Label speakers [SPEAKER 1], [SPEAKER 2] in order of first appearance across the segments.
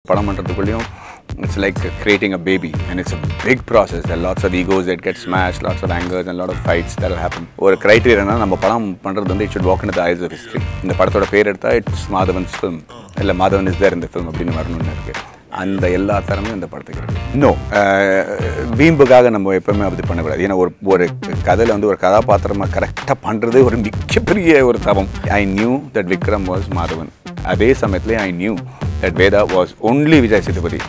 [SPEAKER 1] படம் பண்றதுக்குள்ளேயும் it's like creating a baby and it's a big process. There are lots of egos that get smashed, lots of angers and a lot of fights that will happen. ஒரு criteria நம்ம படம் பண்றது வந்து it should walk into the eyes of history. இந்த படத்தோட பேர் எடுத்தா it's Madhavan's film இல்ல Madhavan is there in the film அப்படின்னு வரணும்னு இருக்கு. அந்த எல்லா தரமும் இந்த படத்துக்கு இருக்கு. நோ வீம்புக்காக நம்ம எப்பவுமே அப்படி பண்ணக்கூடாது. ஏன்னா ஒரு கதையில் வந்து ஒரு கதாபாத்திரமாக கரெக்டாக பண்ணுறது ஒரு மிகப்பெரிய ஒரு தவம். I knew that Vikram was Madhavan. அதே சமயத்துலேயே I knew that Veda was only Vijay Sethupathi.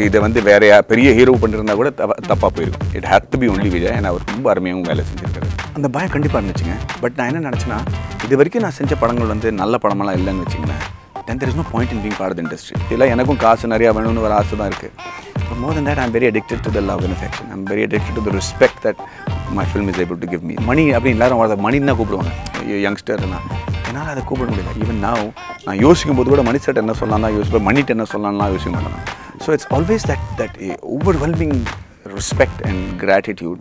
[SPEAKER 1] இதை வந்து வேற பெரிய ஹீரோ பண்ணிருந்தா கூட தப்பாக போயிருக்கும். It had to be only Vijay. ஏன்னா அவர் ரொம்ப அருமையாகவும் வேலை செஞ்சுருக்காரு. அந்த பயம் கண்டிப்பாக இருந்துச்சுங்க. பட் நான் என்ன நினச்சேன்னா, இது வரைக்கும் நான் செஞ்ச படங்கள் வந்து நல்ல படமெல்லாம் இல்லைன்னு வச்சுங்களேன். Then there is no point in being part of the industry. இல்லை எனக்கும் காசு நிறையா வேணும்னு ஒரு ஆசை தான் இருக்குது. But more than that, I'm very addicted to the love and affection. I'm very addicted to the respect that my film is able to give me. மணி அப்படின்னு எல்லாரும் அதை மணின்னு தான் கூப்பிடுவாங்க யங்ஸ்டர்னா. என்னால் அதை கூப்பிட முடியல. ஈவன் நான் யோசிக்கும் போது கூட மணி செட் என்ன சொல்லலாம் தான் யோசிப்பேன், மணிட்டு என்ன சொல்லலாம்லாம் யோசிக்க மாட்டேன். So it's always that overwhelming respect and gratitude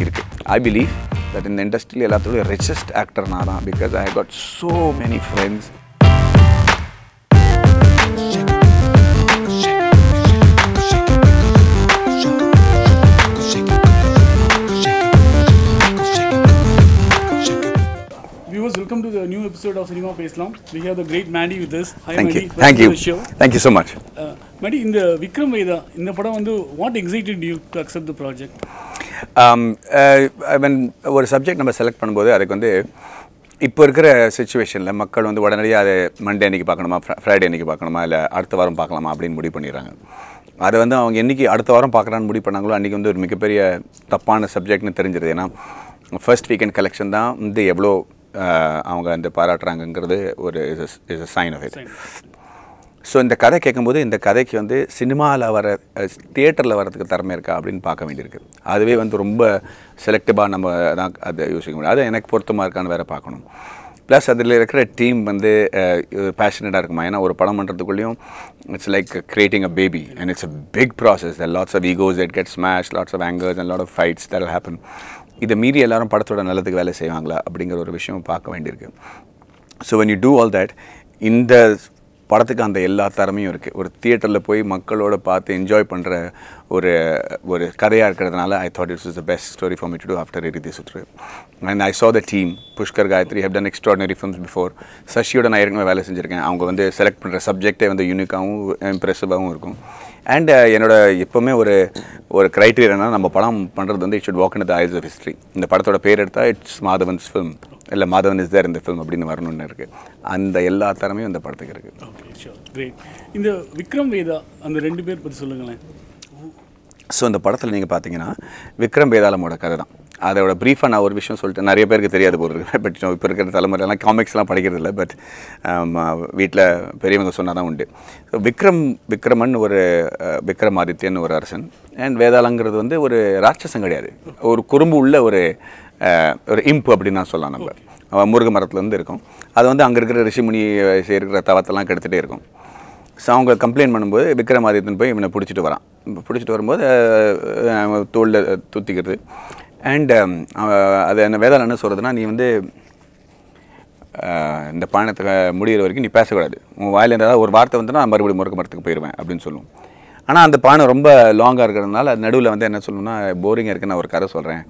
[SPEAKER 1] இருக்குது. I believe that in the industry எல்லாத்தோட richest actor நான் தான், because I got so many friends.
[SPEAKER 2] Viewers, welcome to the new episode of Cinema Pesalam. We have the great Maddy with us. Hi,
[SPEAKER 1] Thank
[SPEAKER 2] Maddy.
[SPEAKER 1] you. Thank you. Thank you so much.
[SPEAKER 2] Maddy, in the Vikram Vedha, in the padam vandu, what excited you to accept the project?
[SPEAKER 1] I mean, ஒரு subject நம்ம select பண்ணும்போது அதுக்கு வந்து இப்போ இருக்கிற சுச்சுவேஷனில் மக்கள் வந்து உடனடியாக அதை மண்டே அன்றைக்கி பார்க்கணுமா, ஃப்ரைடே அன்றைக்கி பார்க்கணுமா, இல்லை அடுத்த வாரம் பார்க்கலாமா அப்படின்னு முடிவு பண்ணிடுறாங்க. அதை வந்து அவங்க என்றைக்கு அடுத்த வாரம் பார்க்குறான்னு முடிவு பண்ணாங்களோ அன்றைக்கி வந்து ஒரு மிகப்பெரிய தப்பான சப்ஜெக்ட்னு தெரிஞ்சிருது. ஏன்னா ஃபர்ஸ்ட் வீக்கெண்ட் கலெக்ஷன் தான் வந்து எவ்வளோ அவங்க அந்த பாராட்டுறாங்கங்கிறது ஒரு is a sign of it. So இந்த கதை கேட்கும்போது இந்த கதைக்கு வந்து சினிமாவில் வர தியேட்டரில் வரதுக்கு திறமை இருக்கா அப்படின்னு பார்க்க வேண்டியிருக்கு. அதுவே வந்து ரொம்ப செலக்டிவாக நம்ம தான் அதை யோசிக்க முடியும். அதை எனக்கு பொருத்தமாக இருக்கான்னு வேறு பார்க்கணும். ப்ளஸ் அதில் இருக்கிற டீம் வந்து பேஷனட்டாக இருக்குமா. ஏன்னா ஒரு படம் பண்ணுறதுக்குள்ளேயும் it's like creating a baby and it's a big process. Lots of egos that get smash, lots of angers and lot of fights that will happen. இதை மீறி எல்லாரும் படத்தோட நல்லதுக்கு வேலை செய்வாங்களா அப்படிங்கிற ஒரு விஷயம் பார்க்க வேண்டியிருக்கு. So when you do all that, இந்த படத்துக்கு அந்த எல்லா தரமையும் இருக்குது. ஒரு தியேட்டரில் போய் மக்களோட பார்த்து என்ஜாய் பண்ணுற ஒரு கதையாக இருக்கிறதுனால I thought this was the best story for me to do after Irudhi Suttru. And I saw the team. Pushkar Gayatri have done extraordinary films before. சஷியோட நான் ஏற்கனவே வேலை செஞ்சுருக்கேன். அவங்க வந்து செலக்ட் பண்ணுற சப்ஜெக்டே வந்து யூனிக்காகவும் இம்ப்ரெசிவாகவும் இருக்கும். அண்ட் என்னோட எப்போவுமே ஒரு க்ரைட்டீரியானா நம்ம படம் பண்ணுறது வந்து it should walk into the eyes of history. இந்த படத்தோட பேர் எடுத்தால் it's Madhavan's film இல்லை Madhavan is there in the film அப்படின்னு வரணும்னு இருக்குது. அந்த எல்லா தரமையும் இந்த படத்துக்கு இருக்குது.
[SPEAKER 2] Okay, sure, great. இந்த விக்ரம் வேதா அந்த ரெண்டு பேர் பற்றி சொல்லுங்களேன்.
[SPEAKER 1] ஸோ இந்த படத்தில் நீங்கள் பார்த்தீங்கன்னா விக்ரம் வேதாளமோட கதை தான். அதோட ப்ரீஃபாக நான் ஒரு விஷயம் சொல்லிட்டு நிறைய பேருக்கு தெரியாது போகிறது. பட் இப்போ இருக்கிற தலைமுறையெல்லாம் காமிக்ஸ்லாம் படிக்கிறது இல்லை. பட் வீட்டில் பெரியவங்க சொன்னால் தான் உண்டு. ஸோ விக்ரமன் ஒரு விக்ரமாதித்யன் ஒரு அரசன். அண்ட் வேதாளங்கிறது வந்து ஒரு ராட்சசம் கிடையாது, ஒரு குறும்பு உள்ள ஒரு இம்பு அப்படின்னு தான் சொல்லலாம். நம்ம முருக மரத்துலேருந்து இருக்கும். அது வந்து அங்கே இருக்கிற ரிஷிமுனி செய்கிற தவத்தெல்லாம் கெடுத்துகிட்டே இருக்கும். ஸோ அவங்க கம்ப்ளைண்ட் பண்ணும்போது விக்ரமாதித்யன் போய் இவனை பிடிச்சிட்டு வரான். பிடிச்சிட்டு வரும்போது தோளில் தூத்திக்கிறது. அண்ட் அது என்ன வேதாளம் என்ன சொல்கிறதுனா, நீ வந்து இந்த பயணத்தை முடிகிற வரைக்கும் நீ பேசக்கூடாது. உன் வாயில் ஏதாவது ஒரு வார்த்தை வந்துன்னா நான் மறுபடியும் முருக மரத்துக்கு போயிடுவேன் அப்படின்னு சொல்லுவோம். ஆனால் அந்த பானை ரொம்ப லாங்காக இருக்கிறதுனால நடுவில் வந்து என்ன சொல்லணும்னா, போரிங்காக இருக்குன்னு நான் ஒரு கதை சொல்கிறேன்.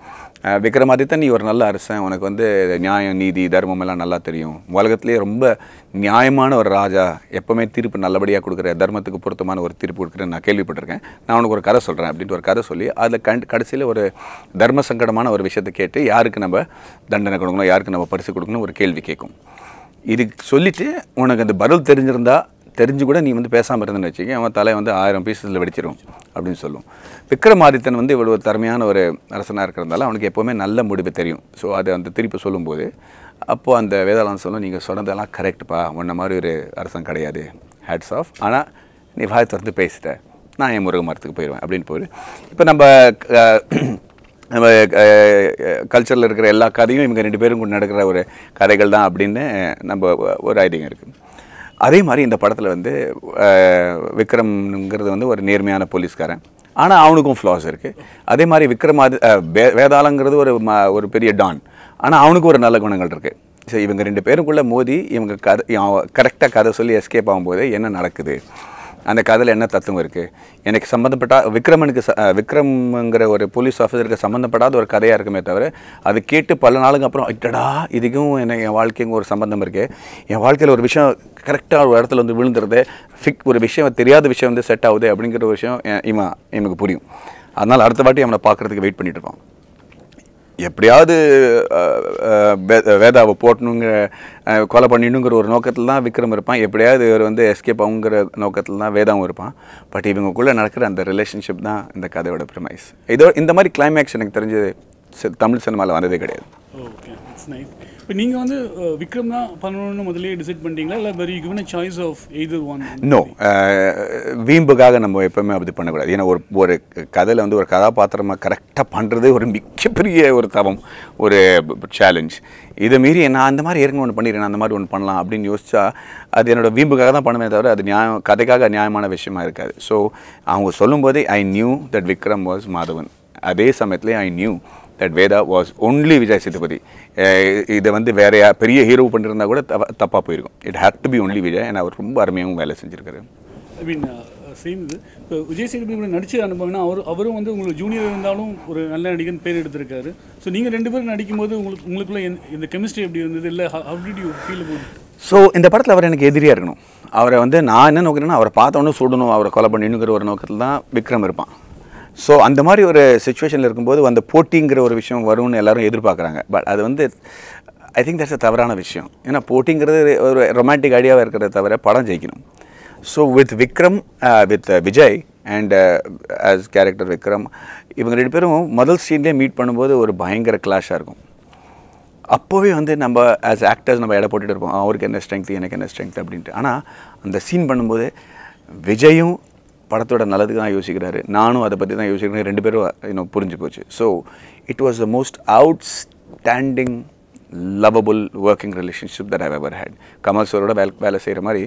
[SPEAKER 1] விக்ரமாதித்யன், நீ ஒரு நல்ல அரசன், உனக்கு வந்து நியாயம், நீதி, தர்மம் எல்லாம் நல்லா தெரியும். உலகத்துலேயே ரொம்ப நியாயமான ஒரு ராஜா, எப்போவுமே தீர்ப்பு நல்லபடியாக கொடுக்குற, தர்மத்துக்கு பொருத்தமான ஒரு தீர்ப்பு கொடுக்குறேன்னு நான் கேள்விப்பட்டிருக்கேன். நான் உனக்கு ஒரு கதை சொல்கிறேன் அப்படின்ட்டு ஒரு கதை சொல்லி அதில் கடைசியில் ஒரு தர்ம சங்கடமான ஒரு விஷயத்தை கேட்டு யாருக்கு நம்ம தண்டனை கொடுக்கணும், யாருக்கு நம்ம பரிசு கொடுக்கணும் ஒரு கேள்வி கேட்கும். இது சொல்லிவிட்டு உனக்கு அந்த பதில் தெரிஞ்சு கூட நீ வந்து பேசாமல் இருந்தேன்னு வச்சுக்க, அவன் தலை வந்து 1000 பீஸஸில் வெடிச்சிடும் அப்படின்னு சொல்லுவோம். விக்ரமாதித்யன் வந்து இவ்வளோ திறமையான ஒரு அரசனாக இருக்கிறதால அவனுக்கு எப்போவுமே நல்ல முடிவு தெரியும். ஸோ அது அந்த திருப்பி சொல்லும்போது அப்போது அந்த வேதாளம் சொல்லும், நீங்கள் சொன்னதெல்லாம் கரெக்டுப்பா, உன்ன மாதிரி ஒரு அரசன் கிடையாது, ஹேட்ஸ் ஆஃப், ஆனால் நீ வாய் திறந்து பேசிட்ட, நான் என் முருக மரத்துக்கு போயிடுவேன் அப்படின்னு போயிடு. இப்போ நம்ம கல்ச்சரில் இருக்கிற எல்லா கதையும் இவங்க ரெண்டு பேரும் கூட நடக்கிற ஒரு கதைகள் தான் அப்படின்னு நம்ம ஒரு ஐடியா இருக்குது. அதே மாதிரி இந்த படத்தில் வந்து விக்ரம்ங்கிறது வந்து ஒரு நேர்மையான போலீஸ்காரன். ஆனால் அவனுக்கும் ஃப்ளாஸ் இருக்குது. அதே மாதிரி வேதாளங்கிறது ஒரு பெரிய டான். ஆனால் அவனுக்கும் ஒரு நல்ல குணங்கள் இருக்குது. ஸோ இவங்க ரெண்டு பேருக்குள்ளே மோதி இவங்க கரெக்டாக கதை சொல்லி எஸ்கேப் ஆகும்போது என்ன நடக்குது அந்த கதையில் என்ன தத்துவம் இருக்குது, எனக்கு சம்மந்தப்பட்ட விக்ரம்ங்கிற ஒரு போலீஸ் ஆஃபீஸருக்கு சம்மந்தப்படாத ஒரு கதையாக இருக்குமே தவிர அது கேட்டு பல நாளுக்கு அப்புறம் இட்டடா இதுக்கும் என் வாழ்க்கைக்கும் ஒரு சம்மந்தம் இருக்குது, என் வாழ்க்கையில் ஒரு விஷயம் கரெக்டாக ஒரு இடத்துல வந்து விழுந்துருது, ஒரு விஷயம் தெரியாத விஷயம் வந்து செட் ஆகுது அப்படிங்கிற ஒரு விஷயம் இவனுக்கு புரியும். அதனால் அடுத்த வாட்டி அவனை பார்க்குறதுக்கு வெயிட் பண்ணிட்டு இருப்பான். எப்படியாவது வேதாவை போட்டணுங்கிற கொலை பண்ணிடணுங்கிற ஒரு நோக்கத்தில் தான் விக்ரம் இருப்பான். எப்படியாவது இவர் வந்து எஸ்கேப் ஆகுங்கிற நோக்கத்தில் தான் வேதாவும் இருப்பான். பட் இவங்களுக்குள்ளே நடக்கிற அந்த ரிலேஷன்ஷிப் தான் இந்த கதையோட ப்ரிமைஸ். இந்த மாதிரி கிளைமேக்ஸ் எனக்கு தெரிஞ்சு தமிழ் சினிமாவில் வந்ததே கிடையாது.
[SPEAKER 2] Okay, it's nice. இப்போ நீங்கள் வந்து விக்ரம் தான் பண்ணணும்னு முதலே டிசைட் பண்ணிட்டீங்களா, இல்லை were given a choice of either one?
[SPEAKER 1] No, வீம்புக்காக நம்ம எப்போவுமே அப்படி பண்ணக்கூடாது. ஏன்னா ஒரு கதையில் வந்து ஒரு கதாபாத்திரமாக கரெக்டாக பண்ணுறது ஒரு மிகப்பெரிய ஒரு தவம், ஒரு சேலஞ்ச். இதை மீறி நான் அந்த மாதிரி ஏற்கனவே ஒன்று பண்ணிடுறேன், அந்த மாதிரி ஒன்று பண்ணலாம் அப்படின்னு யோசிச்சா அது என்னோடய வீம்புக்காக தான் பண்ணுமே தவிர அது கதைக்காக நியாயமான விஷயமா இருக்காது. ஸோ அவங்க சொல்லும்போதே I knew that Vikram was Madhavan. அதே சமயத்துலேயே I knew that Veda was only Vijay Sethupathi. இதை வந்து வேற பெரிய ஹீரோ பண்ணியிருந்தா கூட தப்பாக போயிருக்கும். It had to be only Vijay. And அவர் ரொம்ப அருமையாகவும் வேலை செஞ்சுருக்காரு.
[SPEAKER 2] ஐ மீன் சேம் இது. இப்போ விஜய் சேதுபதி கூட நடிச்ச அனுபவம்னா அவரும் வந்து உங்களுக்கு ஜூனியர் இருந்தாலும் ஒரு நல்ல நடிகன் பேர் எடுத்திருக்காரு. ஸோ நீங்கள் 2 பேரும் நடிக்கும்போது உங்களுக்குள்ள இந்த கெமிஸ்ட்ரி எப்படி இருந்தது, இல்லை how did you feel about it?
[SPEAKER 1] So இந்த படத்தில் அவர் எனக்கு எதிரியாக இருக்கணும். அவரை வந்து நான் என்ன நோக்கிறேன்னா அவரை பார்த்தோன்னே சுடணும், அவரை கொலை பண்ணினுங்கிற ஒரு நோக்கத்தில் தான் விக்ரம் இருப்பான். ஸோ அந்த மாதிரி ஒரு சுச்சுவேஷனில் இருக்கும்போது அந்த போட்டிங்கிற ஒரு விஷயம் வரும்னு எல்லோரும் எதிர்பார்க்குறாங்க. பட் அது வந்து ஐ திங்க் தட்ஸ் அ தவறான விஷயம். ஏன்னா போட்டிங்கிறது ஒரு ரொமான்டிக் ஐடியாவாக இருக்கிறத தவிர படம் ஜெயிக்கணும். So with Vikram with Vijay and as character Vikram, இவங்க 2 பேரும் முதல் சீன்லேயே மீட் பண்ணும்போது ஒரு பயங்கர கிளாஷாக இருக்கும். அப்போவே வந்து நம்ம ஆஸ் ஆக்டர்ஸ் நம்ம எடை போட்டுட்டு இருப்போம், அவருக்கு என்ன ஸ்ட்ரென்த் எனக்கு என்ன ஸ்ட்ரென்த் அப்படின்ட்டு. ஆனால் அந்த சீன் பண்ணும்போது விஜயும் படத்தோட நல்லதுக்கு தான் யோசிக்கிறாரு, நானும் அதை பற்றி தான் யோசிக்கிறேன். 2 பேரும் புரிஞ்சு போச்சு. So it was the most outstanding lovable working relationship that I've ever had. Kamal சாரோட வேலை செய்கிற மாதிரி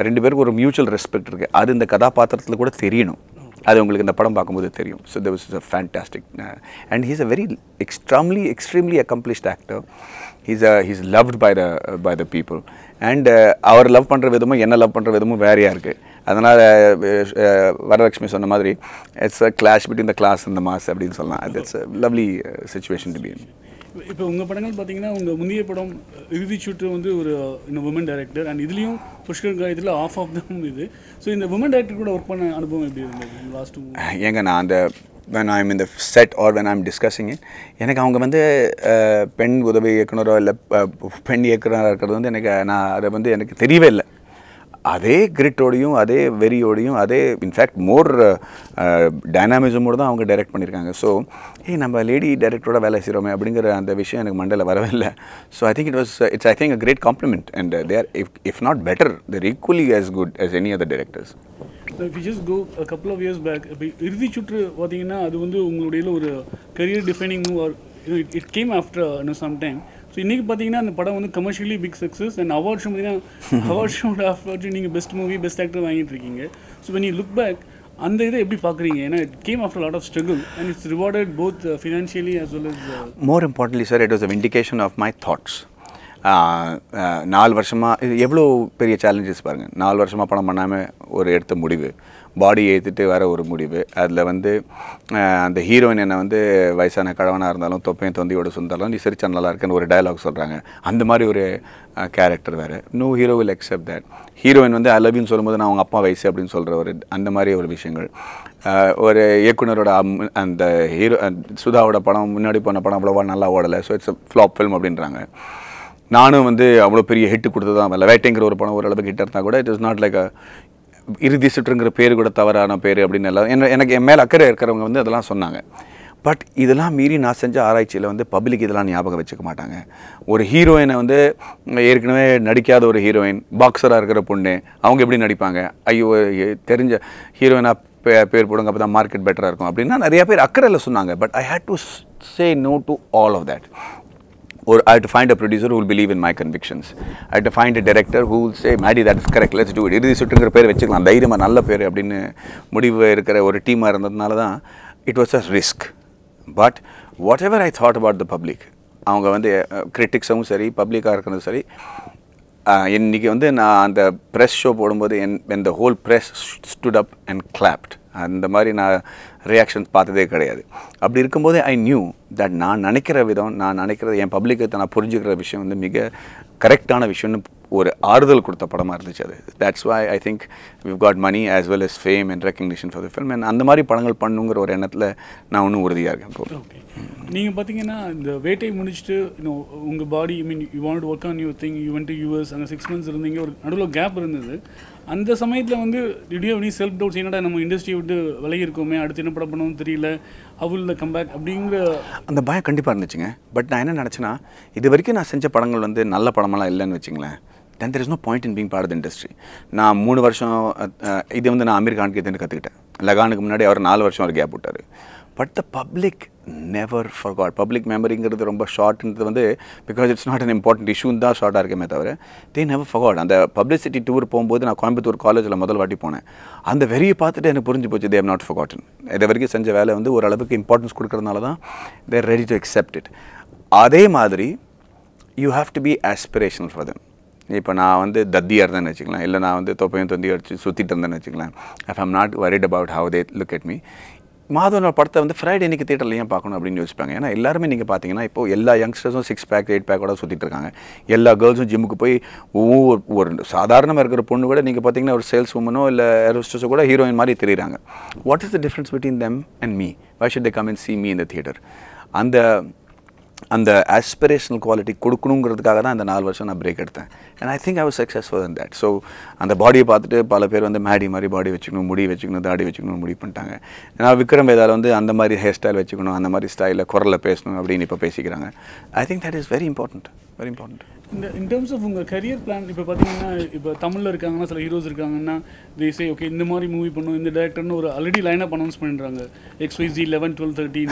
[SPEAKER 1] 2 பேருக்கு ஒரு மியூச்சுவல் ரெஸ்பெக்ட் இருக்குது. அது இந்த கதாபாத்திரத்தில் கூட தெரியணும். அது உங்களுக்கு இந்த படம் பார்க்கும்போது தெரியும். So that was a fantastic and he's a very extremely accomplished actor. He's loved by the people. And அவர் லவ் பண்ணுற விதமும் என்ன லவ் பண்ணுற விதமும் வேறையாக இருக்குது. அதனால் வரலட்சுமி சொன்ன மாதிரி it's a clash between the class and the mass அப்படின்னு சொல்லலாம். It's a lovely situation to be in.
[SPEAKER 2] இப்போ உங்கள் படங்கள் பார்த்தீங்கன்னா உங்கள் முந்தைய படம் இறுதி சுற்று வந்து ஒரு உமன் டைரக்டர், அண்ட் இதுலேயும் புஷ்கர் காயத்தில் ஆஃப் தம் இது. ஸோ இந்த உமன் டைரக்டர் கூட ஒர்க் பண்ண அனுபவம் எப்படி இருந்தது லாஸ்ட்?
[SPEAKER 1] ஏங்க நான் அந்த when I'm in the set or when I'm discussing it, எனக்கு அவங்க வந்து பெண் உதவி இயக்குனரோ இல்லை பெண் இயக்குனராக இருக்கிறது வந்து நான் அதை வந்து எனக்கு தெரியவே இல்லை. அதே கிரிட்டோடையும் அதே வெறியோடையும் அதே இன்ஃபேக்ட் மோர் டைனாமிசமோடு தான் அவங்க டைரக்ட் பண்ணியிருக்காங்க. ஸோ நம்ம லேடி டைரக்டரோட வேலை செய்கிறோமே அப்படிங்கிற அந்த விஷயம் எனக்கு மண்டையில் வரவே இல்லை. So I think it's I think a great compliment and they are if not better they're equally as good as any other directors.
[SPEAKER 2] If you just go a couple of years back, இப்போ இறுதி சுற்று பார்த்தீங்கன்னா அது வந்து உங்களுடைய ஒரு career defining move or it came after some time. So இன்றைக்கி பார்த்தீங்கன்னா அந்த படம் வந்து commercially big success and award show பார்த்தீங்கன்னா அவார்ட் ஷோட ஆஃப்டர் நீங்கள் பெஸ்ட் மூவி பெஸ்ட் ஆக்டர் வாங்கிட்டு இருக்கீங்க. So when you look back அந்த இதை எப்படி பார்க்குறீங்க? ஏன்னா it came after lot of struggle and it's rewarded both financially as well as
[SPEAKER 1] more importantly sir, it was a vindication of my thoughts. 4 வருஷமாக இது எவ்வளோ பெரிய சேலஞ்சஸ் பாருங்கள். 4 வருஷமாக படம் பண்ணாமல் ஒரு எடுத்த முடிவு, பாடி ஏற்றிட்டு வர ஒரு முடிவு. அதில் வந்து அந்த ஹீரோயின் என்னை வந்து வயசான கழவனாக இருந்தாலும் தொப்பையும் தொந்தியோட சொந்தாலும் நீ சிரிச்சா நல்லா இருக்குன்னு ஒரு டயலாக் சொல்கிறாங்க. அந்த மாதிரி ஒரு கேரக்டர் வேறு. No hero will accept that. Heroine வந்து ஐ லவ் யூன்னு சொல்லும்போது நான் அவங்க அப்பா வயசு அப்படின்னு சொல்கிற ஒரு அந்த மாதிரி ஒரு விஷயங்கள். ஒரு இயக்குனரோட அந்த ஹீரோ சுதாவோட படம் முன்னாடி போன படம் அவ்வளோவா நல்லா ஓடலை, so it's a flop film அப்படின்றாங்க. நானும் வந்து அவ்வளோ பெரிய ஹிட்டு கொடுத்து தான் வரல. வேட்டைங்கிற ஒரு படம் ஓரளவுக்கு ஹிட் இருந்தால் கூட இட் இஸ் நாட் லைக் அ இறுதி சுற்றுங்கிற பேர் கூட தவறான பேர் அப்படின்னு எல்லாம் எனக்கு என் மேலே அக்கறை இருக்கிறவங்க வந்து அதெல்லாம் சொன்னாங்க. பட் இதெல்லாம் மீறி நான் செஞ்ச ஆராய்ச்சியில் வந்து பப்ளிக் இதெல்லாம் ஞாபகம் வச்சுக்க மாட்டாங்க. ஒரு ஹீரோயினை வந்து ஏற்கனவே நடிக்காத ஒரு ஹீரோயின், பாக்ஸராக இருக்கிற பொண்ணு, அவங்க எப்படி நடிப்பாங்க? ஐயோ தெரிஞ்ச ஹீரோயினாக பேர் போடுங்க அப்போ தான் மார்க்கெட் பெட்டராக இருக்கும் அப்படின்னா நிறையா பேர் அக்கறையில் சொன்னாங்க. But I hate to say no to all of that. Or I had to find a producer who will believe in my convictions. I had to find a director who will say, Maddy, that is correct, let's do it. இறுதி சுற்றுங்கிற பேர் வச்சுக்கலாம், தைரியமாக நல்ல பேர் அப்படின்னு முடிவு இருக்கிற ஒரு டீமாக இருந்ததுனால தான் it was a risk. But what ever I thought about the public, அவங்க வந்து கிரிட்டிக்ஸும் சரி பப்ளிக்காக இருக்கிறதும் சரி, இன்றைக்கி வந்து நான் அந்த ப்ரெஸ் ஷோ போடும்போது when the whole press stood up and clapped, அந்த மாதிரி நான் ரியாக்ஷன்ஸ் பார்த்ததே கிடையாது. அப்படி இருக்கும்போது ஐ நியூ தட் நான் நினைக்கிற விதம், நான் நினைக்கிறது என் பப்ளிக்கை நான் புரிஞ்சுக்கிற விஷயம் வந்து மிக கரெக்டான விஷயம்னு ஒரு ஆறுதல் கொடுத்த படமாக இருந்துச்சு அது. That's why I think we've got money as well as fame and recognition for the film. and அந்த மாதிரி படங்கள் பண்ணுங்கிற ஒரு எண்ணத்தில் நான் இன்னும் உறுதியாக இருக்கேன். இப்போ
[SPEAKER 2] ஓகே, நீங்கள் பார்த்தீங்கன்னா இந்த வேட்டை முடிச்சுட்டு இன்னும் உங்கள் body I mean you want work on your thing, you went to US, அங்கே 6 months இருந்தீங்க, ஒரு நடுவில் கேப் இருந்தது. அந்த சமயத்தில் வந்து டிடியோ நீ செல்ஃப் டவுட்ஸ், என்னடா நம்ம இண்டஸ்ட்ரியை விட்டு விலகி இருக்கோமே, அடுத்து என்ன படம் பண்ணணும்னு தெரியல, ஹவ் வில் கம் பேக் அப்படிங்கிற
[SPEAKER 1] அந்த பயம் கண்டிப்பாக இருந்துச்சுங்க. பட் நான் என்ன நினச்சேன்னா, இது வரைக்கும் நான் செஞ்ச படங்கள் வந்து நல்ல படமெல்லாம் இல்லைன்னு வச்சுங்களேன், then there is no point in being part of the industry. நான் 3 வருஷம் இது வந்து நான் அமீர் கான் கிட்டேருந்து கற்றுக்கிட்டேன். லகானுக்கு முன்னாடி அவர் 4 வருஷம் ஒரு கேப் விட்டார். But the public never forgot. Public மெமரிங்கிறது ரொம்ப ஷார்ட்ன்றது வந்து because it's not an important இஷ்யூன்னு தான் ஷார்ட்டாக இருக்கமே தவிர தே நெவர் forgot. அந்த பப்ளிசிட்டி டூர் போகும்போது நான் கோயம்புத்தூர் காலேஜில் முதல் வாட்டி போனேன். அந்த வெறியை பார்த்துட்டு எனக்கு புரிஞ்சு போச்சு, they have not forgotten. இது வரைக்கும் செஞ்ச வேலை வந்து ஓரளவுக்கு இம்பார்ட்டன்ஸ் கொடுக்கறதுனால தான் they are ready to accept it. அதே மாதிரி you have to be aspirational for them. இப்போ நான் வந்து தத்தியாக இருந்தேன்னு வச்சுக்கலாம், இல்லை நான் வந்து தொப்பையும் தொந்தி அடிச்சு சுற்றிட்டு இருந்தேன்னு வச்சுக்கலாம், if I'm not worried about how they look at me. மாதவனோட படத்தை வந்து ஃப்ரைடே இன்றைக்கி தேட்டரில் ஏன் பார்க்கணும் அப்படின்னு யோசிப்பாங்க. ஏன்னா எல்லாருமே நீங்கள் பார்த்தீங்கன்னா இப்போது எல்லா யங்ஸ்டர்ஸும் 6 pack 8 pack சுற்றிட்டு இருக்காங்க. எல்லா கேர்ள்ஸும் ஜிம்முக்கு போய் ஒரு சாதாரணமாக இருக்கிற பொண்ணு கூட நீங்கள் பார்த்தீங்கன்னா ஒரு சேல்ஸ் உமனோ இல்லை ஏரோஸ்டஸோ கூட ஹீரோயின் மாதிரி தெரியுறாங்க. What is the difference between them and me? Why should they come and see me in the theater? அந்த ஆஸ்பிரேஷனல் குவாலிட்டி கொடுக்கணுங்கிறதுக்காக தான் அந்த 4 வருஷம் நான் பிரேக் எடுத்தேன். And I think I was successful in that. So அந்த பாடியை பார்த்துட்டு பல பேர் வந்து மேடி மாதிரி பாடி வச்சுக்கணும், முடி வச்சுக்கணும், தாடி வச்சுக்கணும்னு முடிவு பண்ணிட்டாங்க. நான் விக்ரம் வேதாவில் வந்து அந்த மாதிரி ஹேர் ஸ்டைல் வச்சுக்கணும், அந்த மாதிரி ஸ்டைலில் குரலில் பேசணும் அப்படின்னு இப்போ பேசிக்கிறாங்க. I think that is very important.
[SPEAKER 2] in terms of உங்கள் கரியர் பிளான், இப்போ பார்த்தீங்கன்னா இப்போ தமிழில் இருக்காங்கன்னா சில ஹீரோஸ் இருக்காங்கன்னா they say ஓகே இந்த மாதிரி மூவி பண்ணும், இந்த டேரக்டர்னு ஒரு ஆல்ரெடி லைனப் அனௌன்ஸ் பண்ணிடுறாங்க, XYZ 11 12 13.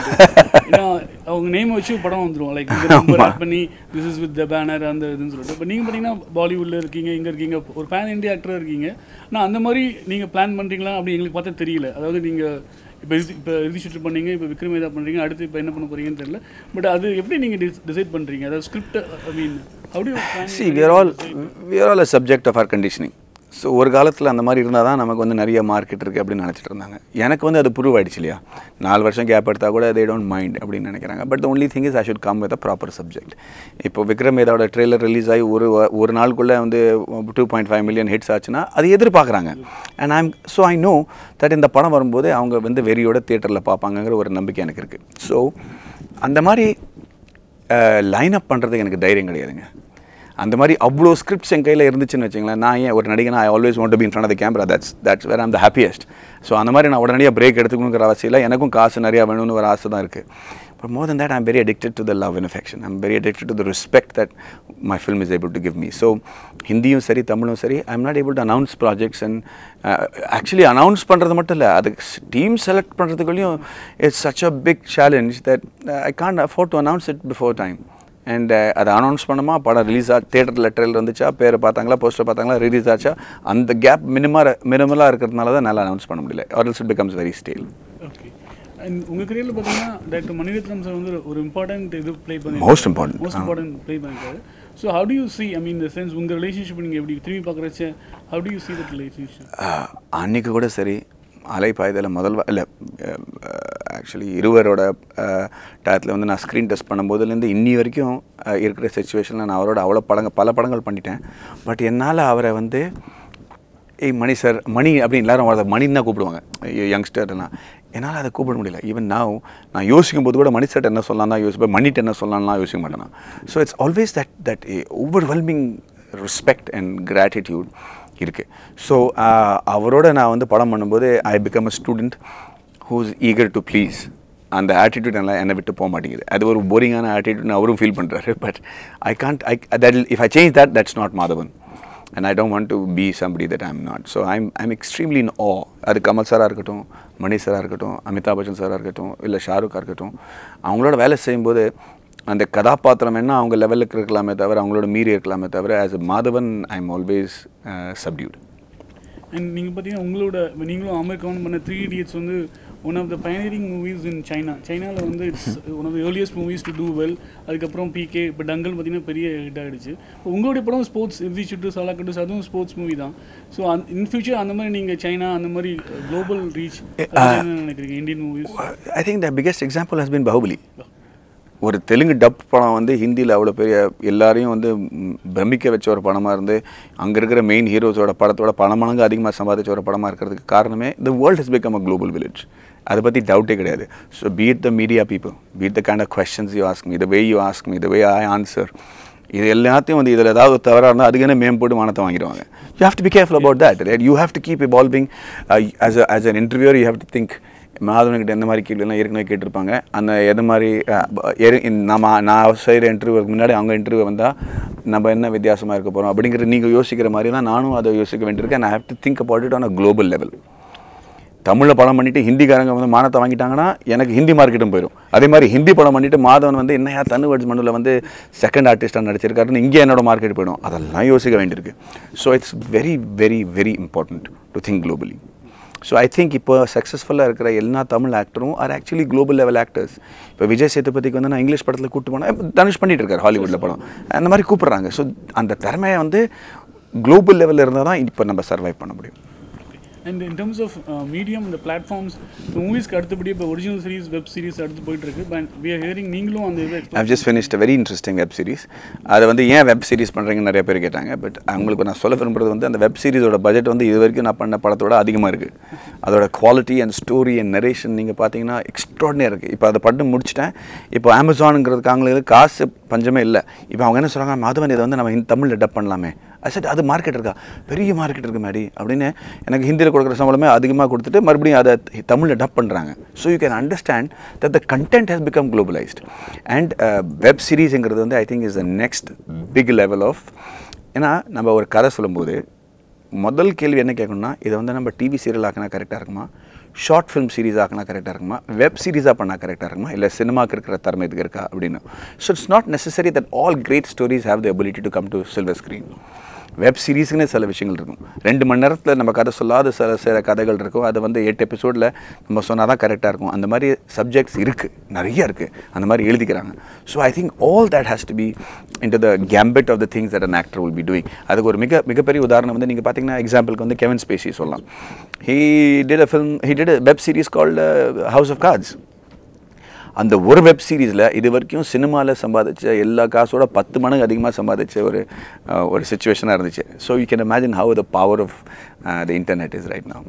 [SPEAKER 2] ஏன்னா அவங்க நேம் வச்சு படம் வந்துடும், லைக் இந்த நம்பர் ஆட் பண்ணி this is with the banner அந்த இதுன்னு சொல்லிட்டு. இப்போ நீங்கள் பார்த்தீங்கன்னா பாலிவுட்டில் இருக்கீங்க, இங்கே இருக்கீங்க, ஒரு பேன் இண்டியா ஆக்டராக இருக்கீங்க. ஆனால் அந்த மாதிரி நீங்கள் பிளான் பண்ணுறீங்களா அப்படி எங்களுக்கு பார்த்தா தெரியல. அதாவது நீங்கள் இப்போ இறுதி சுற்று பண்ணீங்க, இப்போ விக்ரம் வேதா பண்ணுறீங்க, அடுத்து இப்போ என்ன பண்ண போகிறீங்கன்னு தெரியல. பட் அது எப்படி நீங்கள் டிசைட் பண்ணுறீங்க? அதாவது script I mean how do you plan?
[SPEAKER 1] See, we are all a subject of our conditioning. So ஒரு காலத்தில் அந்த மாதிரி இருந்தால் தான் நமக்கு வந்து நிறைய மார்க்கெட் இருக்குது அப்படின்னு நினச்சிட்டு இருந்தாங்க. எனக்கு வந்து அது ப்ரூவ் ஆகிடுச்சு இல்லையா. 4 வருஷம் கேப் எடுத்தால் கூட they don't mind அப்படின்னு நினைக்கிறாங்க. But the only thing is I should come with a proper subject. இப்போ விக்ரம் வேதாவோட ட்ரெய்லர் ரிலீஸ் ஆகி ஒரு நாளுக்குள்ளே வந்து 2.5 million ஹிட்ஸ் ஆச்சுன்னா அது எதிர்பார்க்குறாங்க. அண்ட் I know that இந்த படம் வரும்போது அவங்க வந்து வெறியோட தியேட்டரில் பார்ப்பாங்கங்கிற ஒரு நம்பிக்கை எனக்கு இருக்குது. ஸோ அந்த மாதிரி லைன் அப் பண்ணுறதுக்கு எனக்கு தைரியம் கிடையாதுங்க. அந்த மாதிரி அவ்வளோ ஸ்கிரிப்ட்ஸ் என் கையில் இருந்துச்சுன்னு வச்சுங்களேன், நான் ஏன் ஒரு நடிகனா I always want to be in front of the camera, that's where I'm the happiest. So அந்த மாதிரி நான் உடனடியாக பிரேக் எடுத்துக்கணுங்கிற அவசியம் இல்லை. எனக்கும் காசு நிறையா வேணும்னு ஒரு ஆசை தான் இருக்குது. But more than that I'm very addicted to the love and affection. I'm very addicted to the respect that my film is able to give me. So ஹிந்தியும் சரி தமிழும் சரி I am not able to announce projects. And actually announce பண்ணுறது மட்டும் இல்லை, அதுக்கு team select பண்ணுறதுக்குள்ளேயும் it's such a big challenge that I can't afford to announce it before time. And அதை அனௌன்ஸ் பண்ணோமா, படம் ரிலீஸ் ஆச்சு, தேட்டரில் ட்ரெயிலர் வந்துச்சா, பேரை பார்த்தாங்களா, போஸ்டர் பார்த்தாங்களா, ரிலீஸ் ஆச்சா, அந்த கேப் மினிமலாக இருக்கிறதுனால தான் நல்லா அனௌன்ஸ் பண்ண முடியல. Or else it becomes very stale.
[SPEAKER 2] Okay. And உங்கள் கரியரில் பார்த்தீங்கன்னா டாக்டர் மணிரத்னம் சார் வந்து ஒரு இம்பார்ட்டன்ட் இது ப்ளே பண்ணி
[SPEAKER 1] மோஸ்ட் இம்பார்ட்டன்ட்
[SPEAKER 2] ப்ளே பண்ணிருக்காரு. So how do you see I mean இந்த சென்ஸ் உங்கள் ரிலேஷன்ஷிப் நீங்கள் எப்படி திரும்பி பார்க்குறச்ச how do you see that relationship?
[SPEAKER 1] அன்றைக்கி கூட சரி, அலை பாய்தல இல்லை ஆக்சுவலி இருவரோட டயத்தில் வந்து நான் ஸ்க்ரீன் டெஸ்ட் பண்ணும்போதுலேருந்து இன்னி வரைக்கும் இருக்கிற சுச்சுவேஷனில் நான் அவரோட பல படங்கள் பண்ணிட்டேன். பட் என்னால் அவரை வந்து மணி சார், மணி அப்படின்னு எல்லாரும் அவரை மணின்னு தான் கூப்பிடுவாங்க யங்ஸ்டர்லாம். என்னால் அதை கூப்பிட முடியல. ஈவன் நான் யோசிக்கும் போது கூட மணி சார் என்ன சொல்லலாம் தான் யோசிப்பேன், மணிட்டு என்ன சொல்லலாம்லாம் யோசிக்க மாட்டேன். So it's always that overwhelming respect and gratitude இருக்குது. ஸோ அவரோட நான் வந்து படம் பண்ணும்போது I become a student who's eager to please. அந்த ஆட்டிடியூட் எல்லாம் என்னை விட்டு போக மாட்டேங்குது. அது ஒரு போரிங்கான ஆட்டிடியூட்னு அவரும் ஃபீல் பண்ணுறாரு. But if I change that, that's not Madhavan. And I don't want to be somebody that I'm not. So I'm extremely in awe. அது கமல் சாராக இருக்கட்டும், மணி சாராக இருக்கட்டும், அமிதாப் பச்சன் சாராக இருக்கட்டும், இல்லை ஷாருக்காக இருக்கட்டும், அவங்களோட வேலை செய்யும்போது அந்த கதாபாத்திரம் என்ன அவங்க லெவலுக்கு இருக்கலாமே தவிர அவங்களோட மீறி இருக்கலாமே தவிர as a Madhavan I am always subdued.
[SPEAKER 2] And நீங்கள் பார்த்தீங்கன்னா உங்களோட நீங்களும் ஆமர் கவுண்ட் பண்ண 3 Idiots வந்து one of the pioneering movies in சைனாவில் வந்து it's one of the earliest movies to do well. அதுக்கப்புறம் பிகே, இப்போ டங்கல் பார்த்தீங்கன்னா பெரிய ஹிட் ஆகிடுச்சு. இப்போ உங்களுடைய படம் ஸ்போர்ட்ஸ், இறுதி சுற்று, சாலாக்கட்டு, அதுவும் ஸ்போர்ட்ஸ் மூவி தான். ஸோ இன் ஃபியூச்சர் அந்த மாதிரி நீங்கள் சைனா அந்த மாதிரி குளோபல் ரீச் என்ன நினைக்கிறீங்க Indian movies?
[SPEAKER 1] I think the biggest example has been Baahubali. ஒரு தெலுங்கு டப் படம் வந்து ஹிந்தியில் அவ்வளோ பெரிய எல்லாரையும் வந்து பிரமிக்க வச்ச ஒரு படமாக இருந்து அங்கே இருக்கிற மெயின் ஹீரோஸோட படத்தோட பல மடங்கு அதிகமாக சம்பாதிச்ச ஒரு படமாக இருக்கிறதுக்கு காரணமே the world has become a global village. அதை பற்றி டவுட்டே கிடையாது. So beat the media people, beat the kind of questions you ask me, the way you ask me, the way I answer, இது எல்லாத்தையும் வந்து இதில் ஏதாவது தவறாக இருந்தால் அதுக்கு என்ன மேம்போட்டு வானத்தை வாங்கிடுவாங்க. You have to be careful about that, right? You have to keep evolving. As an interviewer you have to think மாதவன்கிட்ட எந்த மாதிரி கேள்விலாம் ஏற்கனவே கேட்டிருப்பாங்க. அந்த எது மாதிரி நான் செய்கிற இன்டர்வியூக்கு முன்னாடி அவங்க இன்டர்வியூ வந்தால் நம்ம என்ன வித்தியாசமாக இருக்க போகிறோம் அப்படிங்கிறது நீங்கள் யோசிக்கிற மாதிரி தான் நானும் அதை யோசிக்க வேண்டியிருக்கேன். I have to think about it on a global level. தமிழில் படம் பண்ணிவிட்டு ஹிந்திக்காரங்க வந்து மானத்தை வாங்கிட்டாங்கன்னா எனக்கு ஹிந்தி மார்க்கெட்டும் போயிடும். அதே மாதிரி ஹிந்தி படம் பண்ணிவிட்டு மாதவன் வந்து என்னையா தனுவர்ட்ஸ் மண்ணில் வந்து செகண்ட் ஆர்டிஸ்டாக நடிச்சிருக்காருன்னு இங்கே என்னோட மார்க்கெட் போயிடும். அதெல்லாம் யோசிக்க வேண்டியிருக்கு. So it's very very very important to think globally. So I think இப்போ சக்ஸஸ்ஃபுல்லாக இருக்கிற எல்லா தமிழ் ஆக்டரும் are actually global level actors. இப்போ விஜய் சேதுபதிக்கு வந்து நான் இங்கிலீஷ் படத்தில் கூப்பிட்டு போனேன், தனுஷ் பண்ணிட்டு இருக்காரு ஹாலிவுட்டில் படம், அந்த மாதிரி கூப்பிட்றாங்க. ஸோ அந்த திறமையை வந்து குளோபல் லெவலில் இருந்தால் தான் இப்போ நம்ம சர்வைவ் பண்ண முடியும்.
[SPEAKER 2] And in terms of medium, இந்த பிளாட்ஃபார்ம்ஸ் மூவிஸ்க்கு அடுத்தபடி இப்போ ஒரிஜினல் சீரிஸ், வெப் சீரிஸ் அடுத்து போயிட்டு இருக்கு. பட் வி ஆர் ஹியரிங் நீங்களும் அந்த இது
[SPEAKER 1] I've just finished a very interesting web series. அதை வந்து ஏன் வெப் சீரிஸ் பண்ணுறீங்கன்னு நிறைய பேர் கேட்டாங்க. பட் அவங்களுக்கு நான் சொல்ல விரும்புறது வந்து அந்த வெப் சீரிஸோட பட்ஜெட் வந்து இது வரைக்கும் நான் பண்ண படத்தோட அதிகமாக இருக்குது. அதோட quality and story and narration நீங்கள் பார்த்தீங்கன்னா எக்ஸ்ட்ராடினரியாக இருக்குது. இப்போ அதை பட்டு முடிச்சிட்டேன். இப்போ அமேசானுங்கிறதுக்கு அவங்களுக்கு காசு பஞ்சமே இல்லை. இப்போ அவங்க என்ன சொல்கிறாங்க, மாதவன் இதை வந்து நம்ம தமிழில் டப் பண்ணலாமே. அது மார்க்கெட் இருக்கா? பெரிய மார்க்கெட் இருக்குது மேடி அப்படின்னு எனக்கு ஹிந்தியில் கொடுக்குற சம்பளமே அதிகமாக கொடுத்துட்டு மறுபடியும் அதை தமிழில் டப் பண்ணுறாங்க. So you can understand that the content has become globalised. And web சீரிஸுங்கிறது வந்து I think is the next big level of. ஏன்னா நம்ம ஒரு கதை சொல்லும்போது முதல் கேள்வி என்ன கேட்கணும்னா, இதை வந்து நம்ம டிவி சீரியல் ஆக்கினா கரெக்டாக இருக்குமா, ஷார்ட் ஃபிலிம் சீரிஸ் ஆக்கினா கரெக்டாக இருக்குமா, வெப் சீரிஸாக பண்ணால் கரெக்டாக இருக்குமா, இல்லை சினிமாவுக்கு இருக்கிற திறமை இதுக்கு இருக்கா அப்படின்னு. So it's not necessary that all great stories have the ability to come to silver screen. Web சீரிஸுக்குன்னு சில விஷயங்கள் இருக்கும். 2 மணி நேரத்தில் நம்ம கதை சொல்லாத சில கதைகள் இருக்கும். அதை வந்து 8 எபிசோடில் நம்ம சொன்னால் தான் கரெக்டாக இருக்கும். அந்த மாதிரி சப்ஜெக்ட்ஸ் இருக்குது, நிறைய இருக்குது, அந்த மாதிரி எழுதிக்கிறாங்க. So I think all that has to be in to the gamut of the things that an actor will be doing. அதுக்கு ஒரு மிகப்பெரிய உதாரணம் வந்து நீங்கள் பார்த்தீங்கன்னா எக்ஸாம்பிளுக்கு வந்து கெவின் ஸ்பேசி சொல்லலாம். he did a web series called House of Cards. அந்த ஒரு வெப் சீரிஸில் இது வரைக்கும் சினிமாவில் சம்பாதிச்ச எல்லா காசோட 10 மடங்கு அதிகமாக சம்பாதிச்ச ஒரு சிச்சுவேஷனாக இருந்துச்சு. So you can imagine how the power of the internet is right now.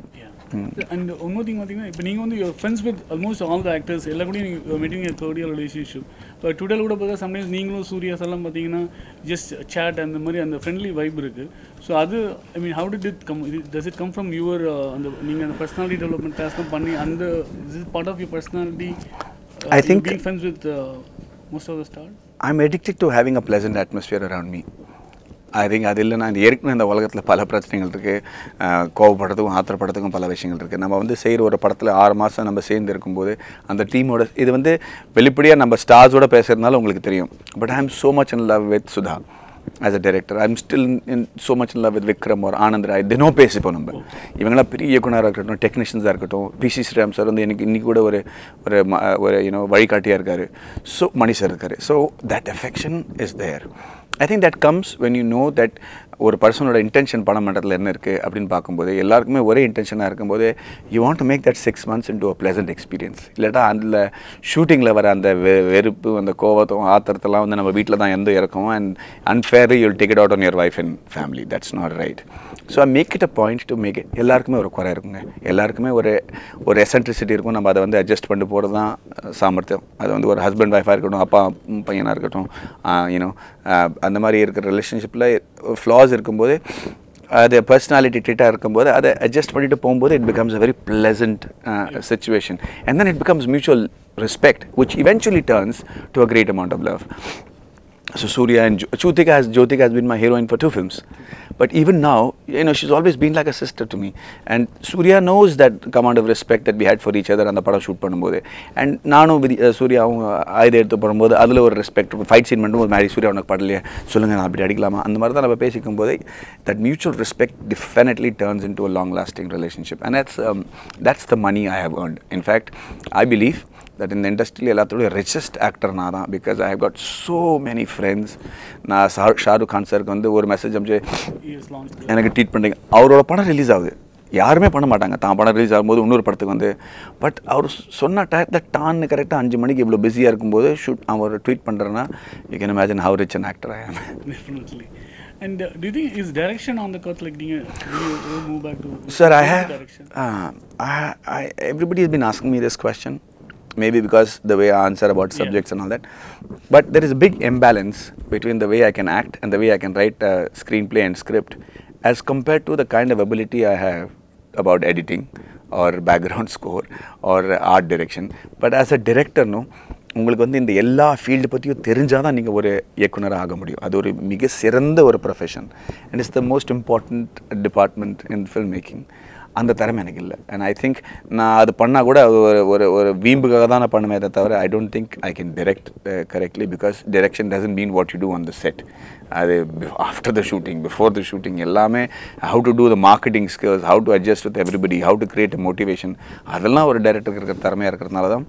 [SPEAKER 2] And இன்னொரு திங் பார்த்தீங்கன்னா, இப்போ நீங்கள் வந்து your friends with almost all the actors எல்லா கூடயும் நீங்கள் மீட்டிங் a cordial relationship. இப்போ டுடேல கூட பார்த்தா சம்டைம்ஸ் நீங்களும் சூர்யாஸ் எல்லாம் பார்த்தீங்கன்னா ஜஸ்ட் சேட் அந்த மாதிரி அந்த ஃப்ரெண்ட்லி வைப் இருக்குது. ஸோ அது I mean how did it come, does it come from your அந்த நீங்கள் அந்த பர்சனாலிட்டி டெவலப்மெண்ட் டாஸ்க்கும் பண்ணி அந்த is is part of your personality?
[SPEAKER 1] I think
[SPEAKER 2] being friends with most of the stars.
[SPEAKER 1] I'm addicted to having a pleasant atmosphere around me. I think அது இல்லைனா ஏற்கனவே இந்த உலகத்தில் பல பிரச்சனைகள் இருக்குது. கோவப்படுறதுக்கும் ஆத்திரப்படுறதுக்கும் பல விஷயங்கள் இருக்குது. நம்ம வந்து செய்கிற ஒரு படத்தில் 6 மாதம் நம்ம சேர்ந்து இருக்கும்போது அந்த டீமோட இது வந்து வெளிப்படையாக நம்ம ஸ்டார்ஸோட பேசுகிறதுனால உங்களுக்கு தெரியும். But I am so much in love with Sudha as a director. I'm still so much in love with Vikram or Anand Rai. தினம் பேசிப்போம் நம்ம. இவங்களாம் பெரிய இயக்குனராக இருக்கட்டும், டெக்னீஷியன்ஸாக இருக்கட்டும். பிசி ஸ்ரீராம் சார் வந்து இன்னைக்கு கூட ஒரு வழிகாட்டியாக இருக்கார். ஸோ மணி சார் இருக்கார். So that affection is there. I think that comes when you know that ஒரு பர்சனோட இன்டென்ஷன் படம் பண்ணுறதுல என்ன இருக்குது அப்படின்னு பார்க்கும்போது எல்லாருக்குமே ஒரே இன்டென்ஷனாக இருக்கும்போது you want to make that 6 months into a pleasant experience. இல்லாட்டா அதில் ஷூட்டிங்கில் வர அந்த வெறுப்பு, அந்த கோவத்தும் ஆத்திரத்தெல்லாம் வந்து நம்ம வீட்டில் தான் எந்த இறக்கும். And unfairly you will take it out on your wife and family. That's not right. So I make it a point to make it. எல்லாருக்குமே ஒரு குறை இருக்குங்க, எல்லாருக்குமே ஒரு எசன்ட்ரிசிட்டி இருக்கும். நம்ம அதை வந்து அட்ஜஸ்ட் பண்ணிட்டு போகிறது தான் சாமர்த்தியம். அது வந்து ஒரு ஹஸ்பண்ட் ஒய்ஃபாக இருக்கட்டும், அப்பா பையனாக இருக்கட்டும், யூனோ அந்த மாதிரி இருக்கிற ரிலேஷன்ஷிப்பில் ஃப்ளாஸ் இருக்கும்போது அது பர்சனாலிட்டி ட்ரீட்டாக இருக்கும்போது அதை அட்ஜஸ்ட் பண்ணிட்டு போகும்போது it becomes a very pleasant situation. And then it becomes mutual respect which eventually turns to a great amount of love. So Surya and Jyotika has been my heroine for 2 films. But even now, you know, she's always been like a sister to me. And Surya knows that command of respect that we had for each other and the padam shoot பண்ணும்போது. And நானும் சூர்யா அவங்க ஆயுத எடுத்து போடும்போது அதில் ஒரு respect fight scene பண்ணும்போது மாதிரி சூர்யா உனக்கு படலையே சொல்லுங்கள் நான் அப்படி அடிக்கலாமா அந்த மாதிரி தான் நம்ம பேசிக்கும் போதே that mutual respect definitely turns into a long lasting relationship. And that's the money I have earned. In fact, I believe that in the industry எல்லாத்தோட richest actor நான் தான், because I have got so many friends. நான் ஷாருக் கான் சாருக்கு வந்து ஒரு message அனுப்பிச்சு எனக்கு tweet பண்ணுறீங்க, அவரோட படம் ரிலீஸ் ஆகுது, யாருமே பண்ண மாட்டாங்க தான் படம் ரிலீஸ் ஆகும்போது இன்னொரு படத்துக்கு வந்து, பட் அவர் சொன்ன டயத்தில் டான்னு கரெக்டாக 5 மணிக்கு இவ்வளோ பிஸியாக இருக்கும்போது அவர் ட்வீட் பண்ணுறேன்னா you can imagine how rich an actor I ஆம்.
[SPEAKER 2] Definitely. And do you think is direction on the cut, like do you move back to?
[SPEAKER 1] Sir, I have everybody has been asking me this question. Maybe because the way I answer about subjects and all that. But there is a big imbalance between the way I can act and the way I can write a screenplay and script as compared to the kind of ability I have about editing or background score or art direction. But as a director, no, உங்களுக்கு வந்து இந்த எல்லா field பற்றியும் தெரிஞ்சால் தான் நீங்கள் ஒரு இயக்குனராக ஆக முடியும். அது ஒரு மிக சிறந்த ஒரு profession. And it's the most important department in film making. அந்த திறமை எனக்கு இல்லை. அண்ட் ஐ திங்க் நான் அது பண்ணால் கூட ஒரு வீம்புக்காக தான் நான் பண்ணுவேன். அதை தவிர I don't think I can direct correctly, because direction doesn't mean what you do on the set. அது after the shooting, before the shooting எல்லாமே how to do the marketing skills, how to adjust with everybody, how to create motivation, அதெல்லாம் ஒரு டைரக்டருக்கு இருக்கிற திறமையாக இருக்கிறதுனால தான்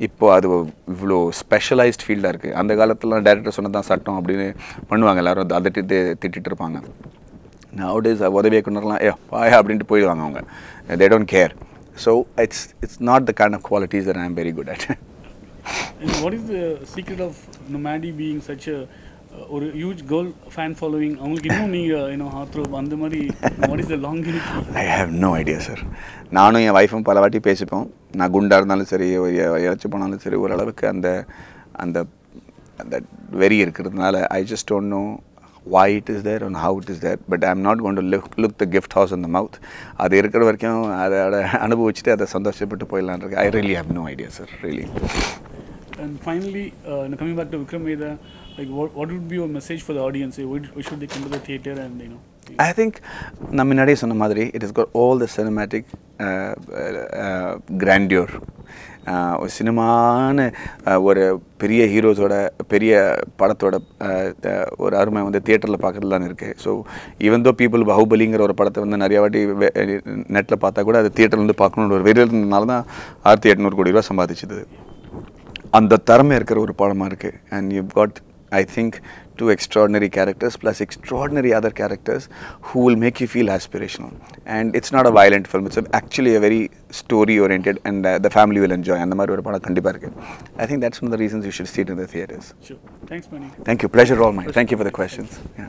[SPEAKER 1] இப்போது அது இவ்வளோ ஸ்பெஷலைஸ்ட் ஃபீல்டாக இருக்குது. அந்த காலத்துலலாம் டேரக்டர் சொன்னது தான் சட்டம் அப்படின்னு பண்ணுவாங்க, எல்லோரும் அதை திட்டிகிட்டு இருப்பாங்க. Nowadays உதவி இயக்குனர்லாம் பாயா அப்படின்ட்டு போயிடுவாங்க அவங்க. They don't care. So it's not the kind of qualities that I am very good at.
[SPEAKER 2] And what is the secret of Nomadi being such a ஒரு huge girl fan following? அவங்களுக்கு இன்னும் நீங்கள் ஹாத்ரோப் அந்த மாதிரி, what is the longevity?
[SPEAKER 1] I have no idea, sir. நானும் என் வைஃபும் பல வாட்டி பேசிப்போம். நான் குண்டாக இருந்தாலும் சரி, இறச்சி போனாலும் சரி, ஓரளவுக்கு அந்த அந்த அந்த வெறி இருக்கிறதுனால I just don't know why it is there and how it is there, but I am not going to look the gift horse in the mouth. அது இருக்கிற வரைக்கும் அதை அனுபவிச்சுட்டு அதை சந்தோஷப்பட்டு போயிடலான்னு இருக்கு. I really have no idea, sir, really.
[SPEAKER 2] And finally, coming back to Vikram Vedha, like what would be your message for the audience? Why should they come to the theatre and
[SPEAKER 1] I think நான் முன்னாடியே சொன்ன மாதிரி it has got all the cinematic grandeur. ஒரு சினிமான ஒரு பெரிய ஹீரோஸோட பெரிய படத்தோட ஒரு அருமை வந்து தியேட்டரில் பார்க்குறது தான் இருக்குது. ஸோ ஈவன் தோ பீப்புள் பாகுபலிங்கிற ஒரு படத்தை வந்து நிறையா வாட்டி நெட்டில் பார்த்தா கூட அது தியேட்டரில் வந்து பார்க்கணுன்ற ஒரு வெறியில் இருந்ததுனால தான் 1800 கோடி ரூபா சம்பாதிச்சது. அந்த திறமை இருக்கிற ஒரு படமாக இருக்குது. And you got I think 2 extraordinary characters plus extraordinary other characters who will make you feel aspirational. And it's not a violent film, it's actually a very story oriented, and the family will enjoy. And the mari oru padam kandipa irukku. I think that's one of the reasons you should see it in the theatres.
[SPEAKER 2] Sure. Thanks, Mani.
[SPEAKER 1] Thank you. Pleasure all mine. Thank you for the questions. Yeah.